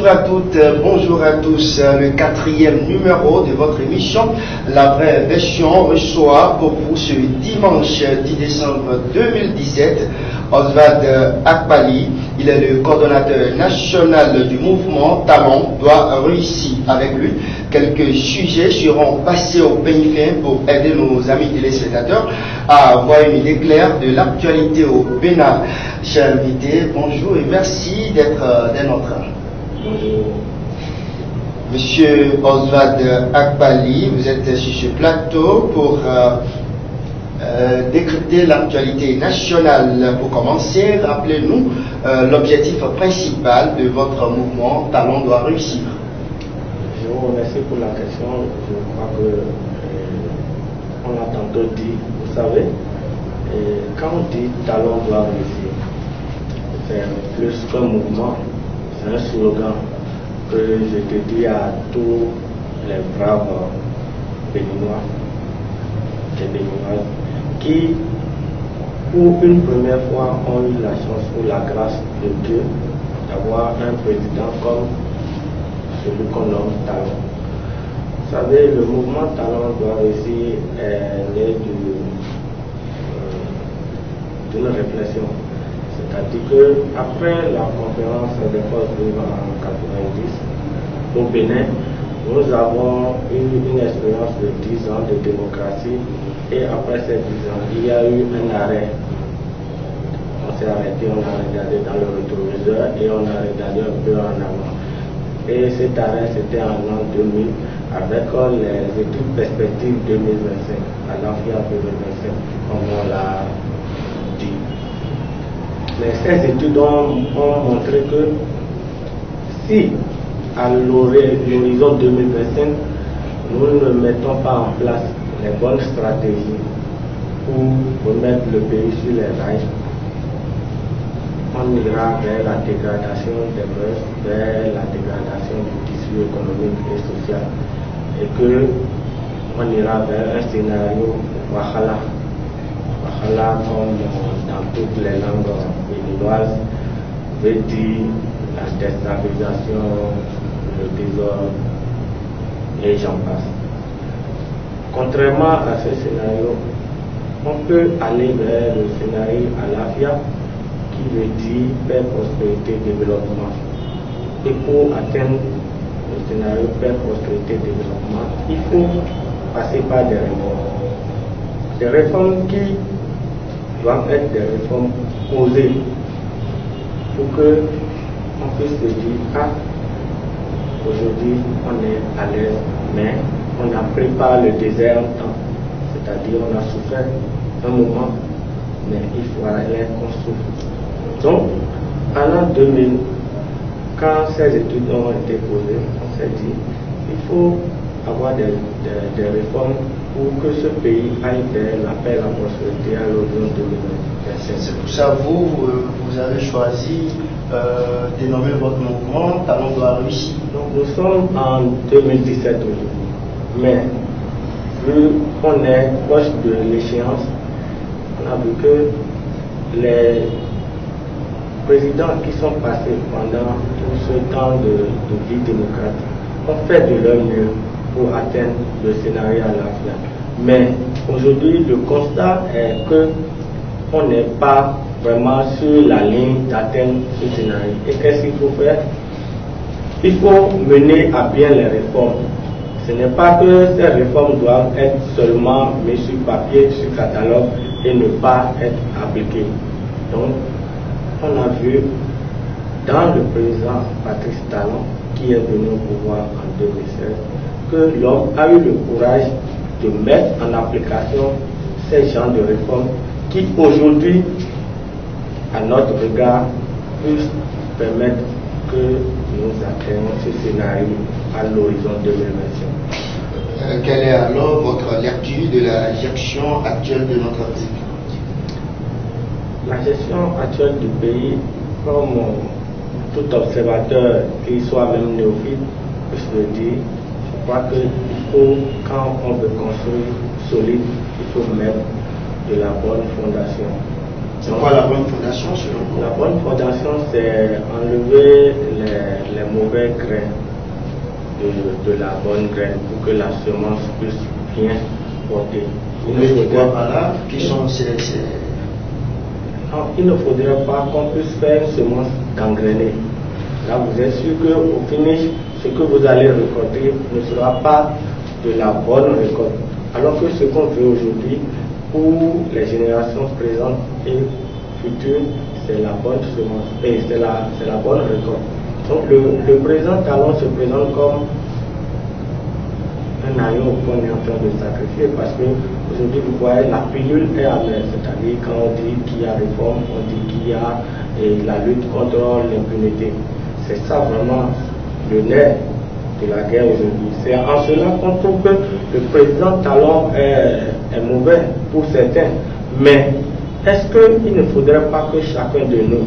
Bonjour à toutes, bonjour à tous. Le 4e numéro de votre émission, La Vraie Version, reçoit pour vous ce dimanche 10 décembre 2017 Oswald Akpali. Il est le coordonnateur national du mouvement Talon doit réussir. Avec lui, quelques sujets seront passés au peigne fin pour aider nos amis téléspectateurs à avoir une idée claire de l'actualité au Bénin. Chers invités, bonjour et merci d'être des nôtres. Bonjour. Monsieur Oswald Akpali, vous êtes sur ce plateau pour décrypter l'actualité nationale. Pour commencer, rappelez-nous l'objectif principal de votre mouvement Talon doit réussir. Je vous remercie pour la question. Je crois que on a tantôt dit, vous savez, quand on dit Talon doit réussir, c'est plus qu'un mouvement, c'est un slogan que je dédie à tous les braves béninois et béninoises qui, pour une première fois, ont eu la chance ou la grâce de Dieu d'avoir un président comme celui qu'on nomme Talon. Vous savez, le mouvement Talon doit réussir est né d'une réflexion. C'est-à-dire qu'après la conférence des forces vives en 90, au Bénin, nous avons eu une expérience de 10 ans de démocratie et après ces 10 ans, il y a eu un arrêt. On s'est arrêté, on a regardé dans le rétroviseur et on a regardé un peu en avant. Et cet arrêt, c'était en l'an 2000 avec les études perspectives 2025, à l'AFIA 2025, comme on l'a dit. Mais ces études ont montré que si à l'horizon 2025, nous ne mettons pas en place les bonnes stratégies pour remettre le pays sur les rails, on ira vers la dégradation des mœurs, vers la dégradation du tissu économique et social, et que on ira vers un scénario Wahala comme dans toutes les langues béninoises, veut dire la déstabilisation, le désordre et j'en passe. Contrairement à ce scénario, on peut aller vers le scénario Alafia qui veut dire paix, prospérité, développement. Et pour atteindre le scénario paix, prospérité, développement, il faut passer par des réformes. Des réformes qui doivent être des réformes osées pour que on puisse se dire, ah, aujourd'hui on est à l'aise, mais on a préparé le désert en temps, c'est-à-dire on a souffert un moment, mais il faut aller construire. Donc, en l'an 2000, quand ces études ont été posées, on s'est dit, il faut avoir des réformes pour que ce pays aille vers la paix et la prospérité à l'horizon 2025. C'est pour ça que vous avez choisi de nommer votre mouvement Talon doit réussir. Donc nous sommes en 2017 aujourd'hui, mais vu qu'on est proche de l'échéance, on a vu que les présidents qui sont passés pendant tout ce temps de vie démocratique ont fait de leur mieux pour atteindre le scénario à la fin. Mais aujourd'hui, le constat est que on n'est pas vraiment sur la ligne d'atteindre ce scénario. Et qu'est-ce qu'il faut faire? Il faut mener à bien les réformes. Ce n'est pas que ces réformes doivent être seulement mises sur papier, sur catalogue et ne pas être appliquées. Donc, on a vu dans le président Patrice Talon, qui est venu au pouvoir en 2016, que l'homme a eu le courage de mettre en application ces genres de réformes qui aujourd'hui, à notre regard, puissent permettre que nous atteignions ce scénario à l'horizon 2025. Quelle est alors votre lecture de la gestion actuelle de notre pays? La gestion actuelle du pays, comme tout observateur, qu'il soit même néophyte, peut se le dire, je crois qu'il faut, quand on veut construire solide, il faut mettre de la bonne fondation. C'est quoi la bonne fondation selon vous? La bonne fondation, c'est enlever les mauvais mauvais grain de la bonne graine pour que la semence puisse bien porter. Vous voulez quoi par là? Qui sont ces... Non, il ne faudrait pas qu'on puisse faire une semence gangrénée. Là, vous êtes sûr qu'au finish, ce que vous allez récolter ne sera pas de la bonne récolte. Alors que ce qu'on veut aujourd'hui, pour les générations présentes et futures, c'est la bonne semence et c'est la bonne récolte. Donc le présent talon se présente comme un agneau qu'on est en train de sacrifier parce que aujourd'hui vous voyez la pilule est amère, c'est-à-dire quand on dit qu'il y a réforme, on dit qu'il y a la lutte contre l'impunité. C'est ça vraiment le nerf de la guerre aujourd'hui. C'est en cela qu'on trouve que le président Talon est mauvais pour certains. Mais est-ce qu'il ne faudrait pas que chacun de nous,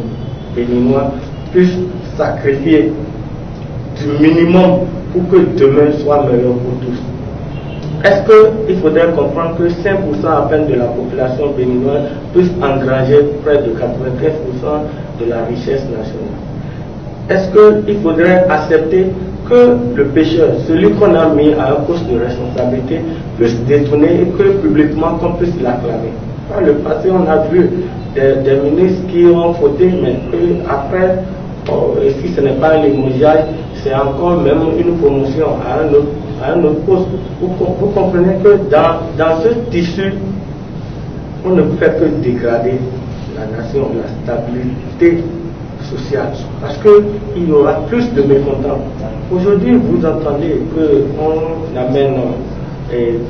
Béninois, puisse sacrifier du minimum pour que demain soit meilleur pour tous? Est-ce qu'il faudrait comprendre que 5% à peine de la population béninoise puisse engranger près de 95% de la richesse nationale? Est-ce qu'il faudrait accepter que le pécheur, celui qu'on a mis à un poste de responsabilité, puisse détourner et que publiquement qu'on puisse l'acclamer? Dans le passé, on a vu des ministres qui ont fauté, mais après, si ce n'est pas un limogeage, c'est encore même une promotion à un autre poste. Vous comprenez que dans ce tissu, on ne fait que dégrader la nation, la stabilité sociale, parce qu'il y aura plus de mécontents. Aujourd'hui, vous entendez qu'on amène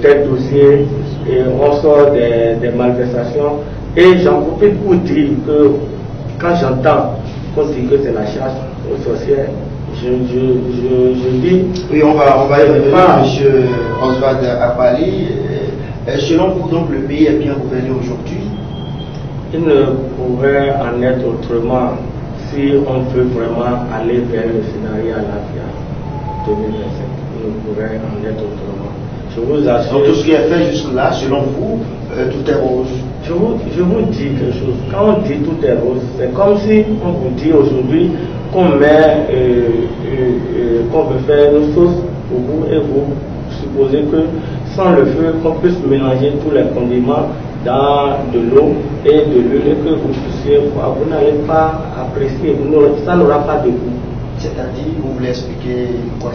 tel dossier et on sort des malversations, et j'en profite pour dire que quand j'entends qu'on dit que c'est la chasse aux sorcières, je dis... Oui, on va y revenir, M. Oswald Apali. Selon vous, donc, le pays est bien gouverné aujourd'hui? Il ne pourrait en être autrement si on veut vraiment aller vers le scénario à l'AFIA 2025. Il ne pourrait en être autrement. Je vous assure... Donc, tout ce qui est fait jusque-là, selon vous, tout est rose? Je vous dis quelque chose. Quand on dit tout est rose, c'est comme si on vous dit aujourd'hui qu'on met, qu'on veut faire une sauce pour vous et vous supposez que sans le feu, qu'on puisse mélanger tous les condiments dans de l'eau et de l'huile et que vous puissiez voir. Vous n'allez pas apprécier, ça n'aura pas de goût. C'est-à-dire, vous voulez expliquer quoi?